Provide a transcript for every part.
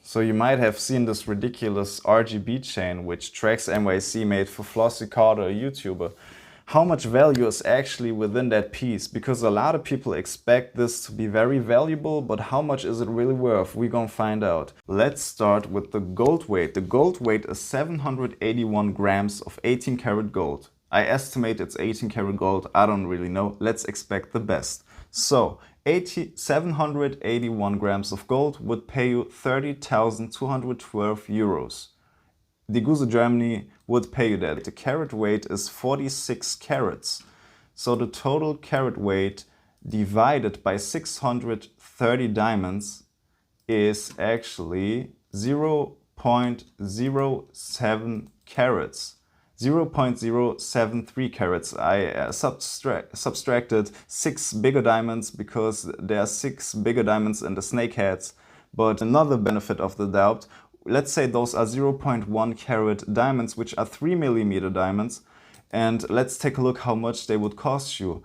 So you might have seen this ridiculous RGB chain which Traxnyc made for Flossy, a YouTuber. How much value is actually within that piece? Because a lot of people expect this to be very valuable, but how much is it really worth? We're gonna find out. Let's start with the gold weight. The gold weight is 781 grams of 18 karat gold. I estimate it's 18 karat gold, I don't really know. Let's expect the best. So 781 grams of gold would pay you 30,212 euros. Medusa Germany would pay you that. The carat weight is 46 carats. So the total carat weight divided by 630 diamonds is actually 0.07 carats. 0.073 carats. I subtracted 6 bigger diamonds because there are 6 bigger diamonds in the snake heads. But another benefit of the doubt, let's say those are 0.1 carat diamonds, which are 3mm diamonds. And let's take a look how much they would cost you.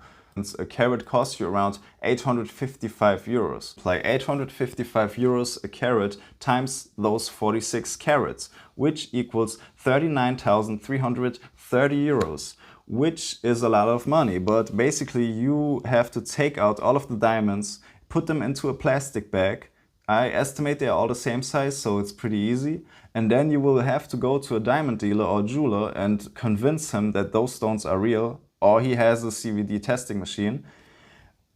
A carat costs you around 855 euros. Apply 855 euros a carat times those 46 carats, which equals 39,330 euros, which is a lot of money. But basically you have to take out all of the diamonds, put them into a plastic bag. I estimate they're all the same size, so it's pretty easy. And then you will have to go to a diamond dealer or jeweler and convince him that those stones are real, or he has a CVD testing machine.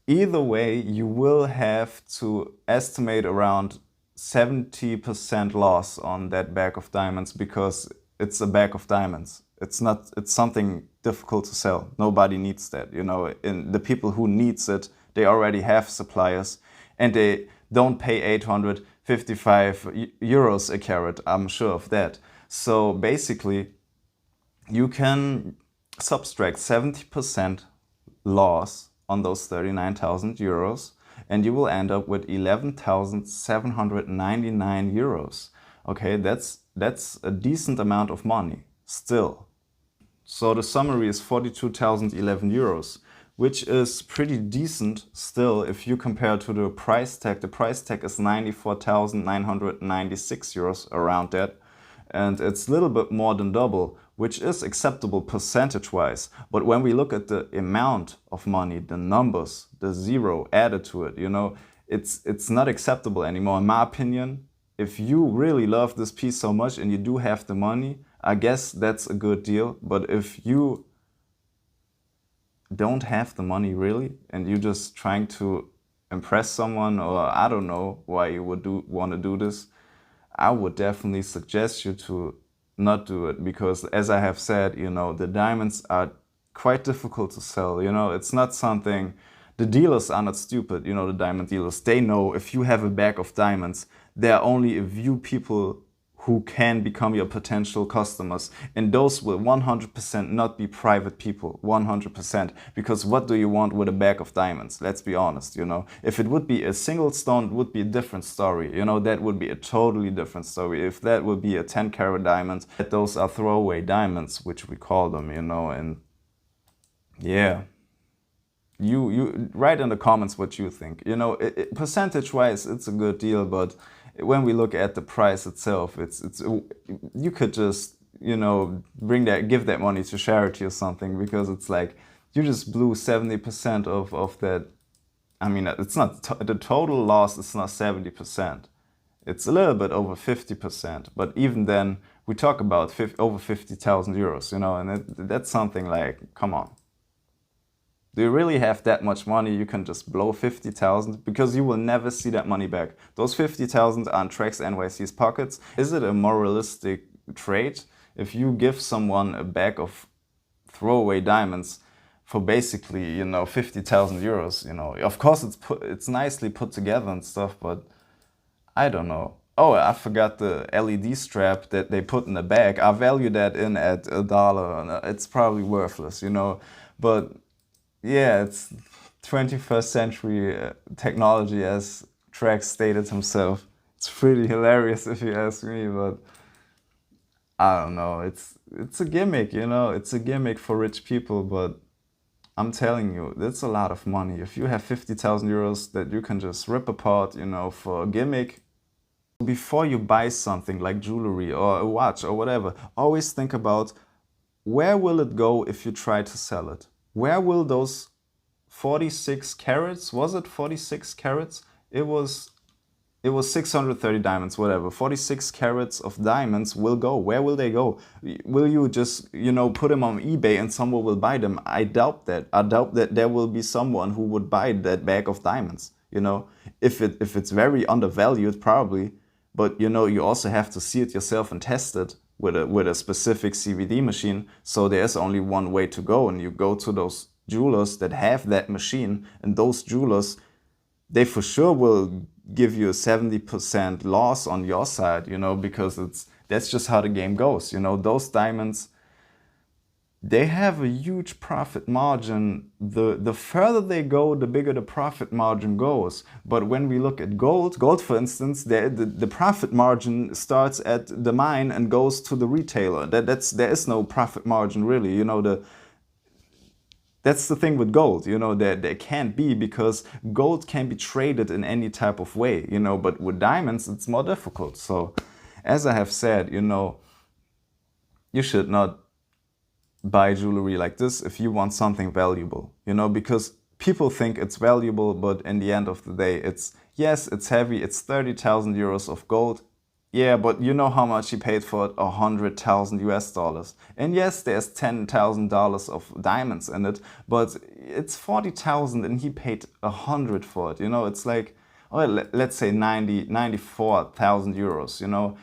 Either way, you will have to estimate around 70% loss on that bag of diamonds because it's a bag of diamonds. It's something difficult to sell. Nobody needs that, you know. And the people who needs it, they already have suppliers and they don't pay 855 euros a carat. I'm sure of that. So basically, you can subtract 70% loss on those 39,000 euros and you will end up with 11,799 euros. Okay, that's a decent amount of money still. So the summary is 42,011 euros, which is pretty decent still if you compare to the price tag. The price tag is 94,996 euros, around that. And it's a little bit more than double, which is acceptable percentage-wise. But when we look at the amount of money, the numbers, the zero added to it, you know, it's not acceptable anymore. In my opinion, if you really love this piece so much and you do have the money, I guess that's a good deal. But if you don't have the money really, and you're just trying to impress someone, or I don't know why you would want to do this, I would definitely suggest you to not do it, because as I have said, you know, the diamonds are quite difficult to sell. You know, it's not something, the dealers are not stupid, you know, the diamond dealers, they know if you have a bag of diamonds, there are only a few people who can become your potential customers, and those will 100% not be private people, 100%, because what do you want with a bag of diamonds? Let's be honest, you know. If it would be a single stone, it would be a different story, you know, that would be a totally different story. If that would be a 10 karat diamond, those are throwaway diamonds, which we call them, you know. And yeah, you write in the comments what you think, you know. Percentage wise it's a good deal, but when we look at the price itself, you could just, you know, give that money to charity or something, because it's like you just blew 70% of that. I mean, it's not the total loss, it's not 70%. It's a little bit over 50%, but even then we talk about over 50,000 euros, you know, and that's something like, come on. Do you really have that much money? You can just blow 50,000, because you will never see that money back. Those 50,000 are in Traxnyc's pockets. Is it a moralistic trait if you give someone a bag of throwaway diamonds for basically, you know, 50,000 euros? You know, of course it's nicely put together and stuff, but I don't know. Oh, I forgot the LED strap that they put in the bag. I value that in at $1. It's probably worthless, you know, but yeah, it's 21st century technology, as Trax stated himself. It's pretty hilarious if you ask me, but I don't know. It's a gimmick, you know. It's a gimmick for rich people, but I'm telling you, that's a lot of money. If you have 50,000 euros that you can just rip apart, you know, for a gimmick, Before you buy something like jewelry or a watch or whatever, always think about where will it go if you try to sell it? Where will those 46 carats, was it 46 carats? It was 630 diamonds, whatever. 46 carats of diamonds will go. Where will they go? Will you just, put them on eBay and someone will buy them? I doubt that. I doubt that there will be someone who would buy that bag of diamonds, If it's very undervalued, probably. But, you also have to see it yourself and test it with a specific CVD machine. So there's only one way to go, and you go to those jewelers that have that machine, and those jewelers, they for sure will give you a 70% loss on your side, because that's just how the game goes. Those diamonds, they have a huge profit margin. The further they go, the bigger the profit margin goes. But when we look at gold, for instance, the profit margin starts at the mine and goes to the retailer. There is no profit margin really. That's the thing with gold, there can't be, because gold can be traded in any type of way, but with diamonds it's more difficult. So as I have said, you should not buy jewelry like this if you want something valuable, because people think it's valuable, but in the end of the day, yes, it's heavy, it's 30,000 euros of gold. Yeah, but you know how much he paid for it? 100,000 US dollars. And yes, there's $10,000 of diamonds in it, but it's 40,000 and he paid 100 for it. It's like, let's say 94,000 euros,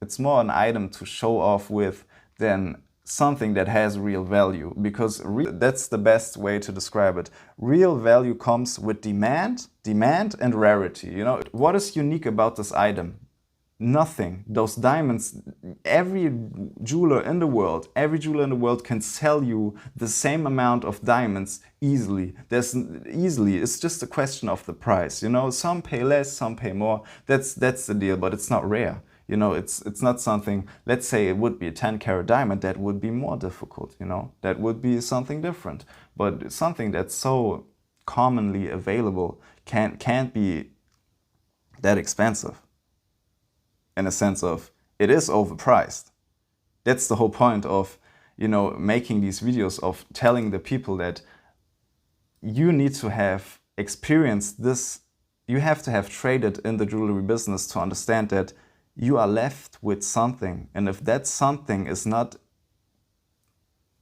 It's more an item to show off with than something that has real value, because that's the best way to describe it. Real value comes with demand and rarity. What is unique about this item? Nothing. Those diamonds, every jeweler in the world can sell you the same amount of diamonds easily. It's just a question of the price. Some pay less, some pay more. That's the deal, but it's not rare. It's not something, let's say it would be a 10-carat diamond, that would be more difficult, That would be something different. But something that's so commonly available can't be that expensive. In a sense of, it is overpriced. That's the whole point of, making these videos, of telling the people that you need to have experienced this. You have to have traded in the jewelry business to understand that you are left with something. And if that something is not,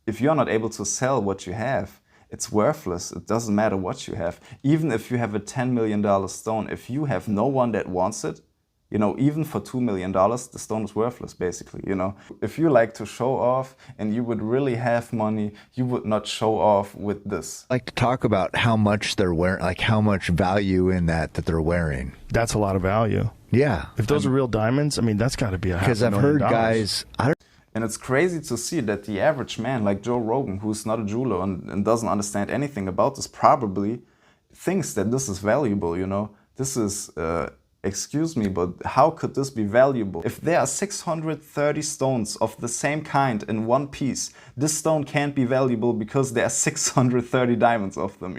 if you're not able to sell what you have, it's worthless. It doesn't matter what you have. Even if you have a $10 million stone, if you have no one that wants it, even for $2 million, the stone is worthless, basically, If you like to show off and you would really have money, you would not show off with this. I like to talk about how much they're wearing, like how much value in that they're wearing. That's a lot of value. Yeah. If those are real diamonds, that's got to be because I've heard guys. And it's crazy to see that the average man like Joe Rogan, who's not a jeweler and doesn't understand anything about this, probably thinks that this is valuable, This is... excuse me, but how could this be valuable? If there are 630 stones of the same kind in one piece, this stone can't be valuable because there are 630 diamonds of them,